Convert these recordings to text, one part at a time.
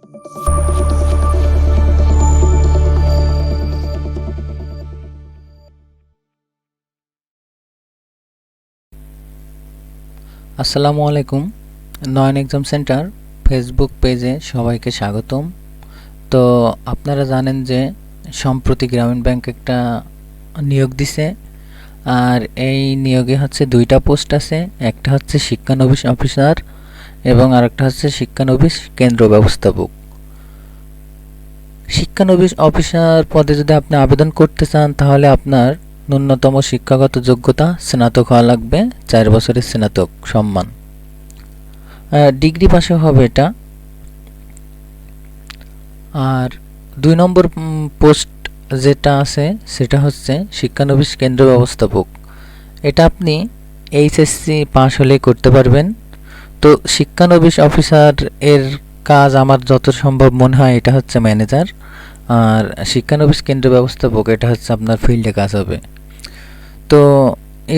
আসসালামু আলাইকুম। নয়ন exam centre Facebook পেজে সবাইকে স্বাগতম। তো আপনারা জানেন যে সম্প্রতি গ্রামীণ ব্যাংক একটা নিয়োগ দিছে, আর এই নিয়োগে হচ্ছে দুইটা পোস্ট আছে। একটা হচ্ছে শিক্ষানবিশ অফিসার এবং আরেকটা হচ্ছে শিক্ষানবিশ কেন্দ্র ব্যবস্থাপক। শিক্ষানবিশ অফিসার পদে যদি আপনি আবেদন করতে চান তাহলে আপনার ন্যূনতম শিক্ষাগত যোগ্যতা স্নাতক হওয়া লাগবে, 4 বছরের স্নাতক সম্মান, ডিগ্রি পাশে হবে এটা। আর 2 নম্বর পোস্ট যেটা আছে সেটা হচ্ছে শিক্ষানবিশ কেন্দ্র ব্যবস্থাপক। এটা আপনি এইচএসসি পাস হলে করতে পারবেন। তো শিক্ষানবিশ অফিসার এর কাজ আমার যত সম্ভব মনে হয় এটা হচ্ছে ম্যানেজার, আর শিক্ষানবিশ কেন্দ্র ব্যবস্থাপক এটা হচ্ছে আপনার ফিল্ডে কাজ হবে। তো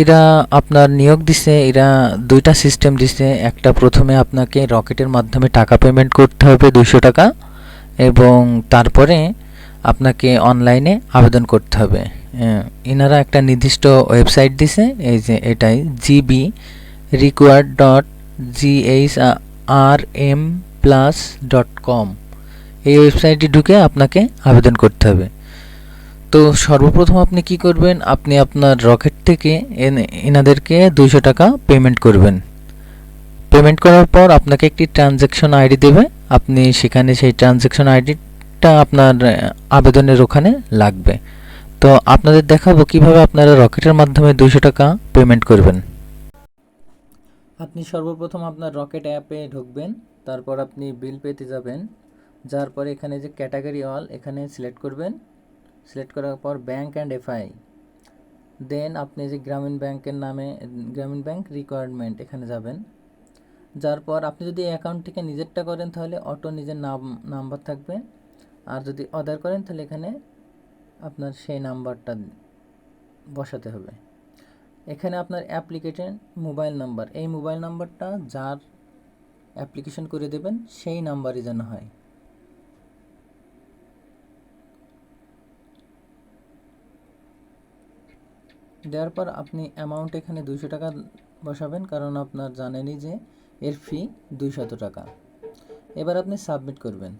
এরা আপনার নিয়োগ দিছে, এরা দুইটা সিস্টেম দিছে। একটা প্রথমে আপনাকে রকেটের মাধ্যমে টাকা পেমেন্ট করতে হবে 200 টাকা, এবং তারপরে আপনাকে অনলাইনে আবেদন করতে হবে। এনারা একটা নির্দিষ্ট ওয়েবসাইট দিছে, এই যে এটাই gbrequired.ghrmplus.com। এই ওয়েবসাইটে ঢুকে আপনাকে আবেদন করতে হবে। তো সর্বপ্রথম আপনি কি করবেন, আপনি আপনার রকেট থেকে এনাদেরকে 200 টাকা পেমেন্ট করবেন। পেমেন্ট করার পর আপনাকে একটি ট্রানজ্যাকশন আইডি দেবে, আপনি সেখানে সেই ট্রানজ্যাকশন আইডিটা আপনার আবেদনের ওখানে লাগবে। তো আপনাদের দেখাবো কিভাবে আপনারা রকেটের মাধ্যমে 200 টাকা পেমেন্ট করবেন। আপনি সর্বপ্রথম আপনার রকেট অ্যাপে ঢুকবেন, তারপর আপনি বিল পেতে যাবেন। যার পরে এখানে যে ক্যাটাগরি অল এখানে সিলেক্ট করবেন। সিলেক্ট করার পর ব্যাংক অ্যান্ড এফআই, দেন আপনি যে গ্রামীণ ব্যাংকের নামে গ্রামীণ ব্যাংক রিকোয়ারমেন্ট এখানে যাবেন। যার পর আপনি যদি অ্যাকাউন্ট থেকে নিজেরটা করেন তাহলে অটো নিজের নাম্বার থাকবে, আর যদি অর্ডার করেন তাহলে এখানে আপনার সেই নাম্বারটা বসাতে হবে। এখানে আপনার অ্যাপ্লিকেশন মোবাইল নাম্বার, এই মোবাইল নাম্বারটা যার অ্যাপ্লিকেশন করে দেবেন সেই নাম্বারই যেন হয়। দেওয়ার পর আপনি অ্যামাউন্ট এখানে 200 টাকা বসাবেন, কারণ আপনার জানেনই যে এর ফি 200 টাকা। এবার আপনি সাবমিট করবেন।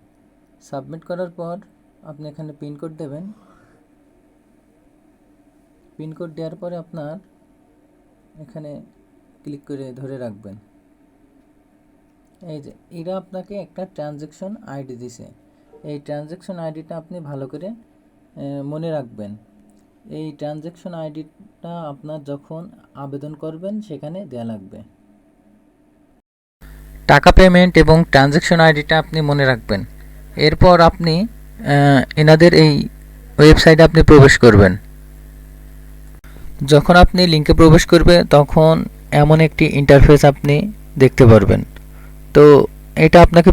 সাবমিট করার পর আপনি এখানে পিনকোড দেবেন। পিনকোড দেওয়ার পরে আপনার এখানে ক্লিক করে ধরে রাখবেন। এই যে এরা আপনাকে একটা ট্রানজ্যাকশন আইডি দিছে, এই ট্রানজ্যাকশন আইডিটা আপনি ভালো করে মনে রাখবেন। এই ট্রানজ্যাকশন আইডিটা আপনার যখন আবেদন করবেন সেখানে দেয়া লাগবে। টাকা পেমেন্ট এবং ট্রানজ্যাকশন আইডিটা আপনি মনে রাখবেন। এরপর আপনি এনাদের এই ওয়েবসাইটে আপনি প্রবেশ করবেন। যখন আপনি লিঙ্কে প্রবেশ করবে তখন এমন একটি ইন্টারফেস আপনি দেখতে পারবেন। তো এটা আপনাকে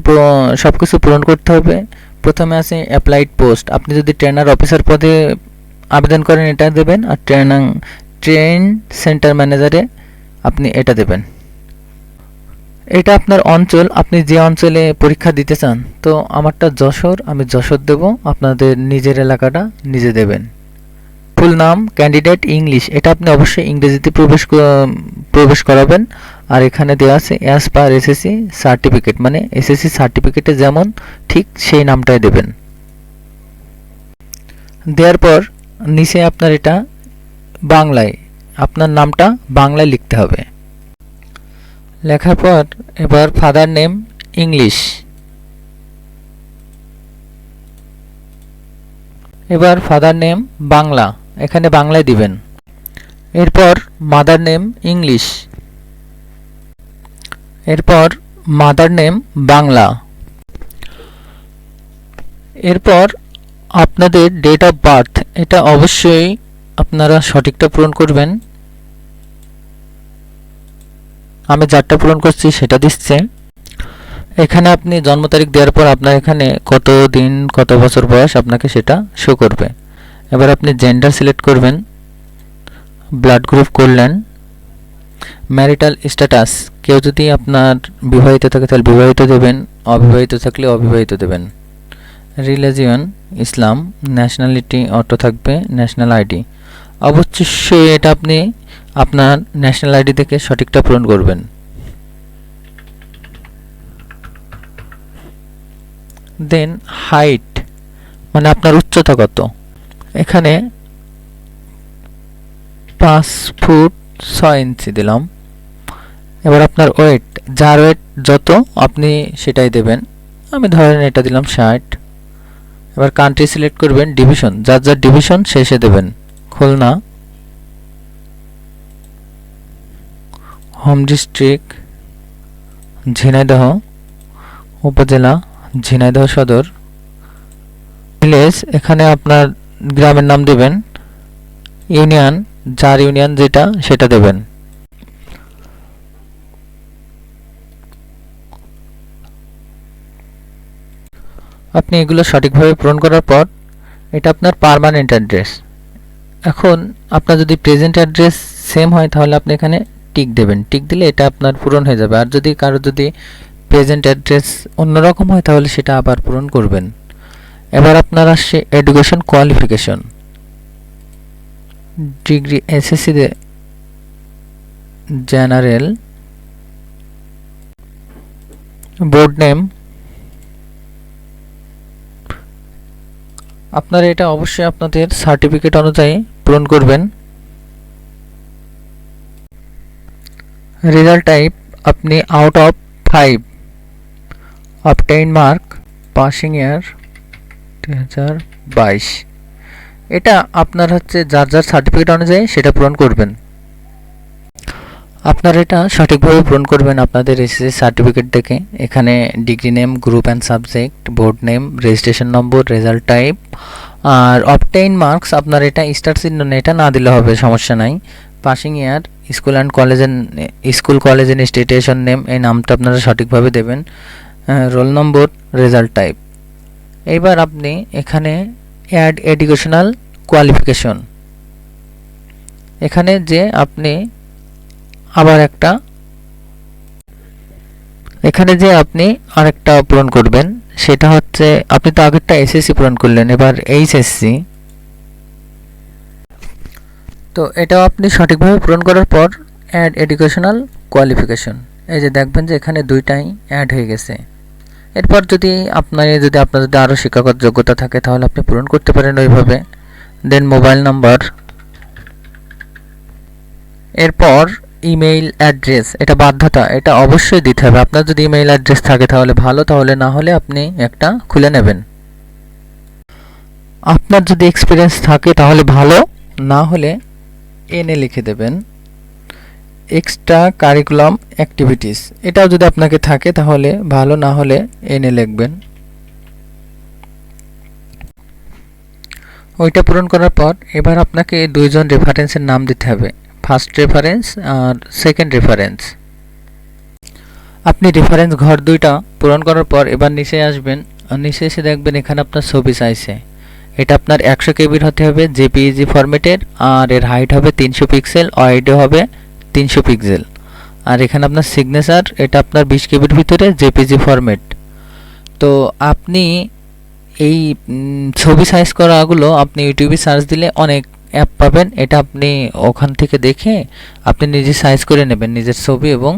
সব কিছু পূরণ করতে হবে। প্রথমে আছে অ্যাপ্লাইড পোস্ট, আপনি যদি ট্রেনার অফিসার পদে আবেদন করেন এটা দেবেন, আর ট্রেন সেন্টার ম্যানেজারে আপনি এটা দেবেন। এটা আপনার অঞ্চল, আপনি যে অঞ্চলে পরীক্ষা দিতে চান। তো আমারটা যশোর, আমি যশোর দেব, আপনাদের নিজের এলাকাটা নিজে দেবেন। ফুল নাম ক্যান্ডিডেট ইংলিশ, এটা আপনি অবশ্যই ইংরেজিতে প্রবেশ করাবেন। আর এখানে দেওয়া আছে অ্যাজ পার এসএসসি সার্টিফিকেট, মানে এসএসসি সার্টিফিকেটে যেমন ঠিক সেই নামটাই দেবেন। দেওয়ার পর নিচে আপনার এটা বাংলায়, আপনার নামটা বাংলায় লিখতে হবে। লেখার পর এবার ফাদার নেম ইংলিশ, এবার ফাদার নেম বাংলা, এখানে বাংলায় দিবেন। এরপর মাদার নেম ইংলিশ, এরপর মাদার নেম বাংলা। এরপর আপনাদের ডেট অফ বার্থ, এটা অবশ্যই আপনারা সঠিকটা পূরণ করবেন। আমি যারটা পূরণ করছি সেটা দিচ্ছে। এখানে আপনি জন্ম তারিখ দেওয়ার পর আপনার এখানে কত দিন কত বছর বয়স আপনাকে সেটা শো করবে। এবার আপনি জেন্ডার সিলেক্ট করবেন, ব্লাড গ্রুপ করলেন, ম্যারিটাল স্ট্যাটাস কেউ যদি আপনার বিবাহিত থাকে তাহলে বিবাহিত দেবেন, অবিবাহিত থাকলে অবিবাহিত দেবেন। রিলিজিয়ন ইসলাম, ন্যাশনালিটি অটো থাকবে, ন্যাশনাল আইডি অবশ্যই এটা আপনি আপনার ন্যাশনাল আইডি থেকে সঠিকটা পূরণ করবেন। দেন হাইট মানে আপনার উচ্চতা কত, এখানে 5 ফুট 6 ইঞ্চি দিলাম। এবার আপনার ওয়েট, যার ওয়েট যত আপনি সেটাই দেবেন, আমি ধরেন এটা দিলাম 60। এবার কান্ট্রি সিলেক্ট করবেন, ডিভিশন যার যার ডিভিশন শেষে দেবেন। খুলনা, হোম ডিস্ট্রিক্ট ঝিনাইদহ, উপজেলা ঝিনাইদহ সদর, ভিলেজ এখানে আপনার গ্রামের নাম দেবেন, ইউনিয়ন যার ইউনিয়ন যেটা সেটা দেবেন। আপনি এগুলো সঠিকভাবে পূরণ করার পর এটা আপনার পার্মানেন্ট অ্যাড্রেস। এখন আপনার যদি প্রেজেন্ট অ্যাড্রেস সেম হয় তাহলে আপনি এখানে টিক দেবেন, টিক দিলে এটা আপনার পূরণ হয়ে যাবে। আর যদি কারো যদি প্রেজেন্ট অ্যাড্রেস অন্যরকম হয় তাহলে সেটা আবার পূরণ করবেন। এবার আপনার আসছে education qualification, degree SSC general, board name আপনারা এটা অবশ্যই আপনাদের সার্টিফিকেট অনুযায়ী পূরণ করবেন। রেজাল্ট টাইপ আপনি out of 5, obtain mark, passing ইয়ার 2022, এটা আপনার হচ্ছে যার যার সার্টিফিকেট অনুযায়ী সেটা পূরণ করবেন। আপনারা এটা সঠিকভাবে পূরণ করবেন আপনাদের এসএসসি সার্টিফিকেট দেখে। এখানে degree name, group and subject, board name, registration number, result type আর অবটেইন মার্কস আপনার এটা স্টার চিহ্ন নেই, এটা না দিলে হবে, সমস্যা নাই। Passing year, school and college school college institution name, এই নামটা আপনারা সঠিকভাবে দেবেন, রোল নম্বর, রেজাল্ট টাইপ। এইবার আপনি এখানে অ্যাড এডুকেশনাল কোয়ালিফিকেশন, এখানে যে আপনি আবার একটা আরেকটা পূরণ করবেন, সেটা হচ্ছে আপনি তো আগেরটা এসএসসি পূরণ করলেন, এবার এইচএসসি। তো এটাও আপনি সঠিকভাবে পূরণ করার পর অ্যাড এডুকেশনাল কোয়ালিফিকেশন, এই যে দেখবেন যে এখানে দুইটাই অ্যাড হয়ে গেছে। এরপর যদি আপনার আরও শিক্ষাগত যোগ্যতা থাকে তাহলে আপনি পূরণ করতে পারেন ওইভাবে। দেন মোবাইল নাম্বার, এরপর ইমেইল অ্যাড্রেস, এটা বাধ্যতা, এটা অবশ্যই দিতে হবে। আপনার যদি ইমেইল অ্যাড্রেস থাকে তাহলে ভালো, তাহলে না হলে আপনি একটা খুলে নেবেন। আপনার যদি এক্সপিরিয়েন্স থাকে তাহলে ভালো, না হলে এনএ লিখে দেবেন, এক্সট্রা কারিকুলাম অ্যাক্টিভিটিস, এটাও যদি আপনাকে থাকে তাহলে ভালো, না হলে এনএ লিখবেন। ওইটা পূরণ করার পর এবার আপনাকে দুইজন রেফারেন্সের নাম দিতে হবে, ফার্স্ট রেফারেন্স আর সেকেন্ড রেফারেন্স। আপনি রেফারেন্স ঘর দুইটা পূরণ করার পর এবার নিচে আসবেন, আর নিচে এসে দেখবেন এখানে আপনার ছবি চাইছে। এটা আপনার 100 কেবির হতে হবে জেপিইজি ফরম্যাটের, আর এর হাইট হবে 300 পিক্সেল, ওয়াইডও হবে 300 পিক্সেল। আর এখানে আপনার সিগনেচার, এটা আপনার 20 কেবির ভিতরে জেপিজি ফরম্যাট। তো আপনি এই ছবি সাইজ করাগুলো আপনি ইউটিউবে সার্চ দিলে অনেক অ্যাপ পাবেন, এটা আপনি ওখান থেকে দেখে আপনি নিজে সাইজ করে নেবেন নিজের ছবি এবং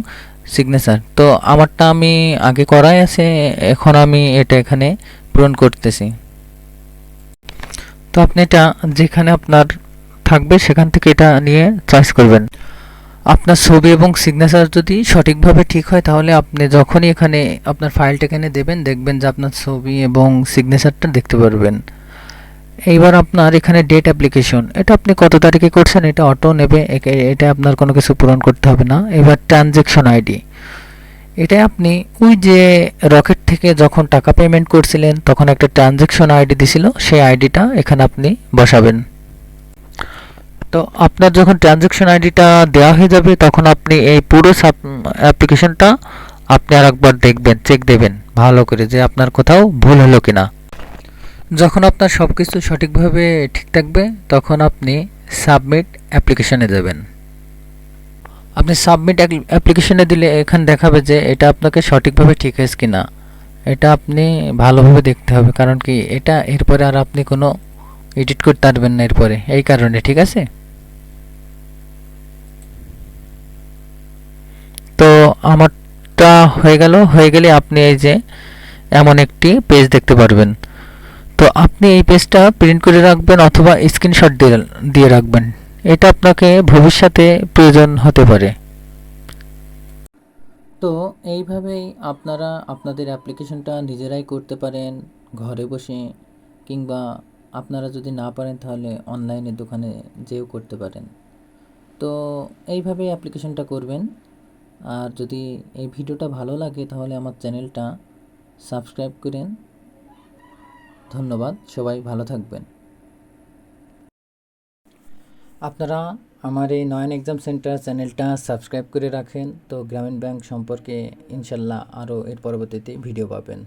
সিগনেচার। তো আমারটা আমি আগে করাই আছে, এখন আমি এটা এখানে পূরণ করতেছি। তো আপনি এটা যেখানে আপনার থাকবে সেখান থেকে এটা নিয়ে চয়েস করবেন। আপনার ছবি এবং সিগনেচার যদি সঠিকভাবে ঠিক হয় তাহলে আপনি যখনই এখানে আপনার ফাইলটা এখানে দেবেন, দেখবেন যে আপনার ছবি এবং সিগনেচারটা দেখতে পারবেন। এইবার আপনার এখানে ডেট অ্যাপ্লিকেশন, এটা আপনি কত তারিখে করছেন এটা অটো নেবে, এটা আপনার কোনো কিছু পূরণ করতে হবে না। এবার ট্রানজ্যাকশন আইডি, এটা আপনি ওই যে রকেট থেকে যখন টাকা পেমেন্ট করছিলেন তখন একটা ট্রানজ্যাকশন আইডি দিছিল, সেই আইডিটা এখানে আপনি বসাবেন। তো আপনার যখন ট্রানজ্যাকশন আইডিটা দেওয়া হয়ে যাবে তখন আপনি এই পুরো অ্যাপ্লিকেশনটা আপনি আরেকবার দেখবেন, চেক দেবেন ভালো করে যে আপনার কোথাও ভুল হলো কিনা। যখন আপনার সব কিছু সঠিকভাবে ঠিক থাকবে তখন আপনি সাবমিট অ্যাপ্লিকেশনে দেবেন। আপনি সাবমিট অ্যাপ্লিকেশনে দিলে এখানে দেখাবে যে এটা আপনাকে সঠিকভাবে ঠিক আছে কি না। এটা আপনি ভালোভাবে দেখতে হবে, কারণ কি এটা এরপরে আর আপনি কোনো এডিট করতে পারবেন না এরপরে, এই কারণে। ঠিক আছে? তো আমারটা হয়ে গেলে আপনি এই যে এমন একটি পেজ দেখতে পারবেন। তো আপনি এই পেজটা প্রিন্ট করে রাখবেন অথবা স্ক্রিনশট দিয়ে রাখবেন। এটা আপনাকে ভবিষ্যতে প্রয়োজন হতে পারে। তো এইভাবেই আপনারা আপনাদের অ্যাপ্লিকেশনটা নিজেরাই করতে পারেন ঘরে বসে, কিংবা আপনারা যদি না পারেন তাহলে অনলাইনে দোকানে যেও করতে পারেন। তো এইভাবেই অ্যাপ্লিকেশনটা করবেন। আর যদি এই ভিডিওটা ভালো লাগে তাহলে আমার চ্যানেলটা সাবস্ক্রাইব করেন। ধন্যবাদ, সবাই ভালো থাকবেন। আপনারা আমার এই নয়ন এক্সাম সেন্টার চ্যানেলটা সাবস্ক্রাইব করে রাখেন, তো গ্রামীণ ব্যাংক সম্পর্কে ইনশাল্লাহ আরও এর পরবর্তীতে ভিডিও পাবেন।